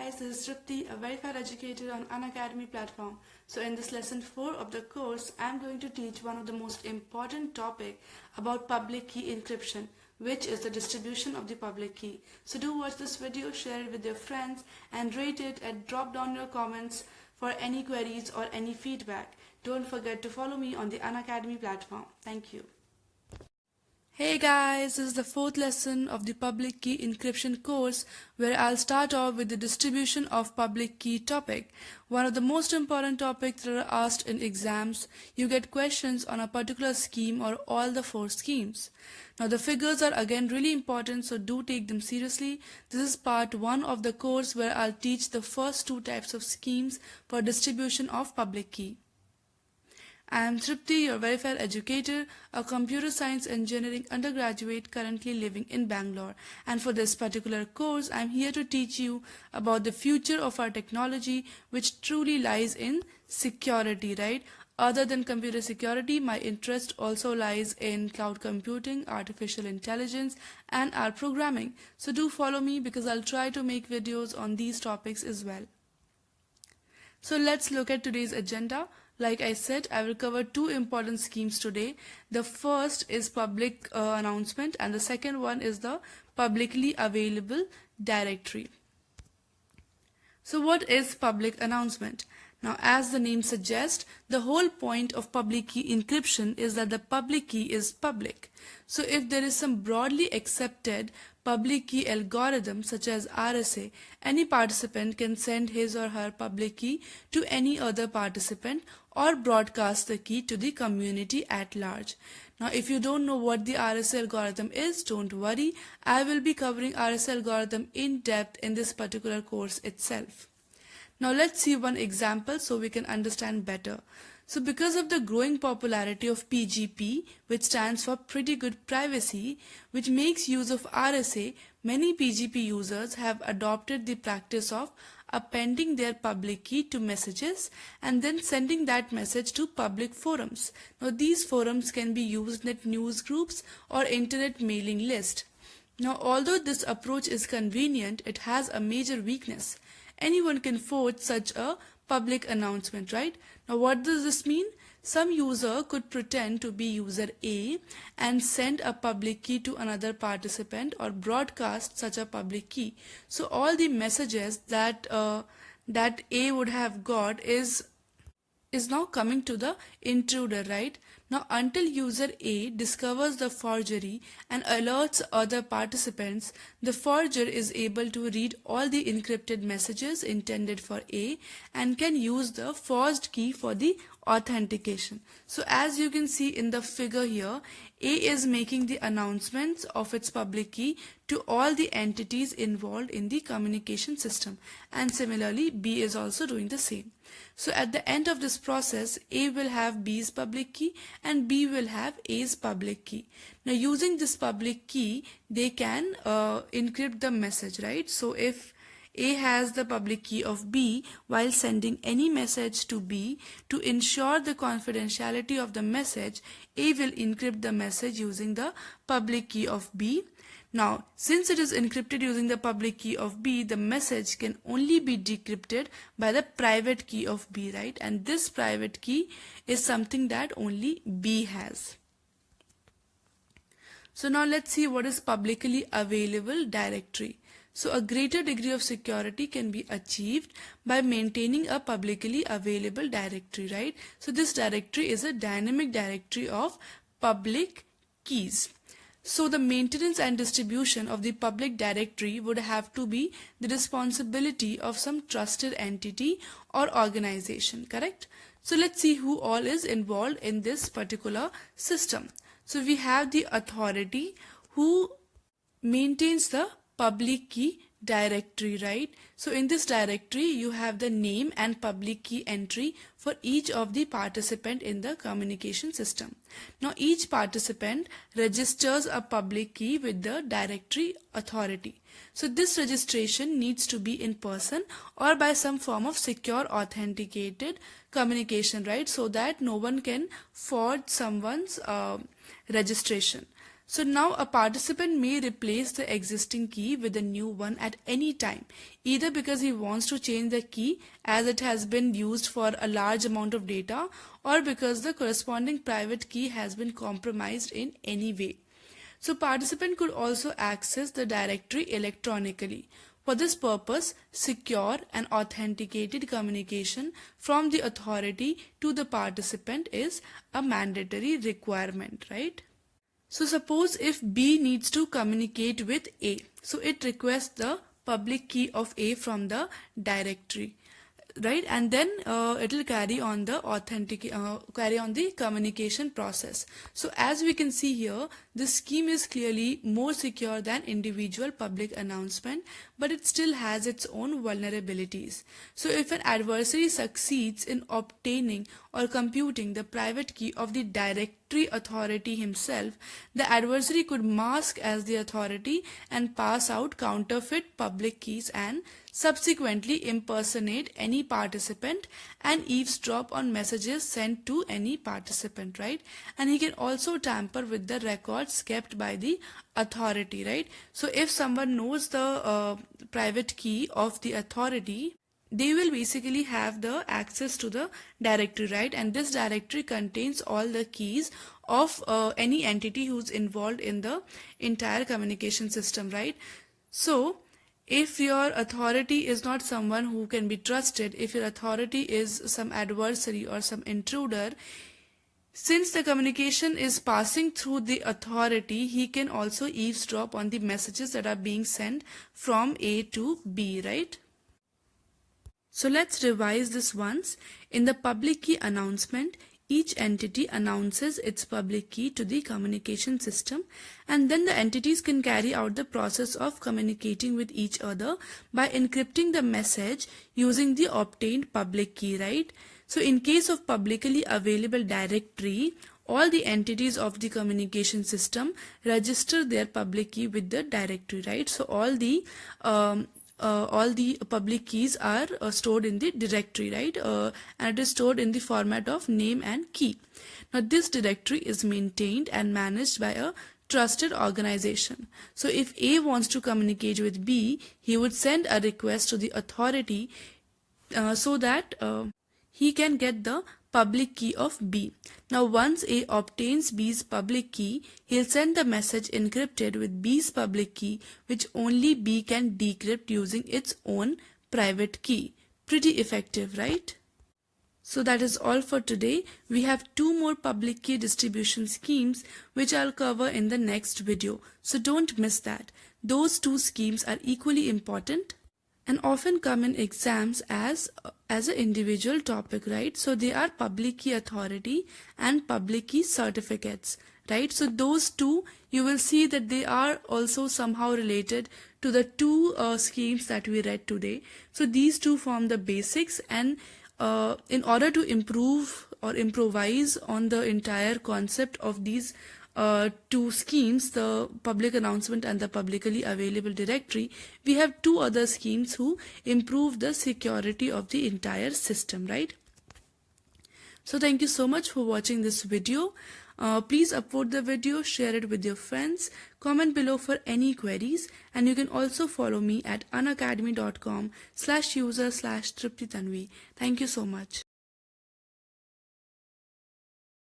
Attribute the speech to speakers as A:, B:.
A: guys, this is Tripti, a verified educator on Unacademy platform. So in this lesson 4 of the course, I am going to teach one of the most important topic about public key encryption, which is the distribution of the public key. So do watch this video, share it with your friends and rate it and drop down your comments for any queries or any feedback. Don't forget to follow me on the Unacademy platform. Thank you. Hey guys, this is the 4th lesson of the public key encryption course where I'll start off with the distribution of public key topic. One of the most important topics that are asked in exams. You get questions on a particular scheme or all the 4 schemes. Now the figures are again really important, so do take them seriously. This is part 1 of the course where I'll teach the first 2 types of schemes for distribution of public key. I am Tripti, your verified educator, a computer science engineering undergraduate currently living in Bangalore. And for this particular course, I am here to teach you about the future of our technology, which truly lies in security, right? Other than computer security, my interest also lies in cloud computing, artificial intelligence, and R programming. So do follow me because I'll try to make videos on these topics as well. So let's look at today's agenda. Like I said, I will cover 2 important schemes today. The first is public announcement and the second one is the publicly available directory. So what is public announcement? Now, as the name suggests, the whole point of public key encryption is that the public key is public. So if there is some broadly accepted public key algorithm such as RSA, any participant can send his or her public key to any other participant or broadcast the key to the community at large. Now, if you don't know what the RSA algorithm is, don't worry. I will be covering RSA algorithm in depth in this particular course itself. Now, let's see one example so we can understand better. So because of the growing popularity of PGP, which stands for Pretty Good Privacy, which makes use of RSA, many PGP users have adopted the practice of appending their public key to messages and then sending that message to public forums. Now these forums can be Usenet news groups or internet mailing list. Now although this approach is convenient, it has a major weakness. Anyone can forge such a public announcement, right? Now what does this mean? Some user could pretend to be user A and send a public key to another participant or broadcast such a public key. So all the messages that A would have got is now coming to the intruder, right? Now until user A discovers the forgery and alerts other participants, the forger is able to read all the encrypted messages intended for A and can use the forged key for the authentication. So as you can see in the figure here, A is making the announcements of its public key to all the entities involved in the communication system, and similarly B is also doing the same. So at the end of this process, A will have B's public key and B will have A's public key. Now using this public key, they can encrypt the message, right? So if A has the public key of B, while sending any message to B, to ensure the confidentiality of the message, A will encrypt the message using the public key of B. Now, since it is encrypted using the public key of B, the message can only be decrypted by the private key of B, right? And this private key is something that only B has. So now let's see what is publicly available directory. So a greater degree of security can be achieved by maintaining a publicly available directory, right? So this directory is a dynamic directory of public keys. So the maintenance and distribution of the public directory would have to be the responsibility of some trusted entity or organization, correct? So let's see who all is involved in this particular system. So we have the authority who maintains the public key directory, right? So in this directory you have the name and public key entry for each of the participant in the communication system. Now each participant registers a public key with the directory authority. So this registration needs to be in person or by some form of secure authenticated communication, right? So that no one can forge someone's registration. So now a participant may replace the existing key with a new one at any time, either because he wants to change the key as it has been used for a large amount of data, or because the corresponding private key has been compromised in any way. So participant could also access the directory electronically. For this purpose, secure and authenticated communication from the authority to the participant is a mandatory requirement, right? So suppose if B needs to communicate with A, so it requests the public key of A from the directory, right? And then it will carry on the communication process. So as we can see here, this scheme is clearly more secure than individual public announcement, but it still has its own vulnerabilities. So if an adversary succeeds in obtaining or computing the private key of the directory authority himself, the adversary could mask as the authority and pass out counterfeit public keys and subsequently impersonate any participant and eavesdrop on messages sent to any participant, right? And he can also tamper with the records kept by the authority, right? So if someone knows the private key of the authority, they will basically have the access to the directory, right? And this directory contains all the keys of any entity who's involved in the entire communication system, right? So if your authority is not someone who can be trusted, if your authority is some adversary or some intruder, since the communication is passing through the authority, he can also eavesdrop on the messages that are being sent from A to B, right? So let's revise this once. In the public key announcement, each entity announces its public key to the communication system, and then the entities can carry out the process of communicating with each other by encrypting the message using the obtained public key, right? So in case of publicly available directory, all the entities of the communication system register their public key with the directory, right? So all the public keys are stored in the directory, right? And it is stored in the format of name and key. Now this directory is maintained and managed by a trusted organization. So if A wants to communicate with B, he would send a request to the authority so that he can get the public key of B. Now once A obtains B's public key, he'll send the message encrypted with B's public key, which only B can decrypt using its own private key. Pretty effective, right? So that is all for today. We have 2 more public key distribution schemes which I'll cover in the next video. So don't miss that. Those 2 schemes are equally important and often come in exams as an individual topic, right? So they are public key authority and public key certificates, right? So those 2, you will see that they are also somehow related to the 2 schemes that we read today. So these 2 form the basics, and in order to improve or improvise on the entire concept of these 2 schemes, the public announcement and the publicly available directory, we have 2 other schemes who improve the security of the entire system, right? So thank you so much for watching this video. Please upvote the video, share it with your friends, comment below for any queries, and you can also follow me at unacademy.com/user/Tripti Tanvi. Thank you so much.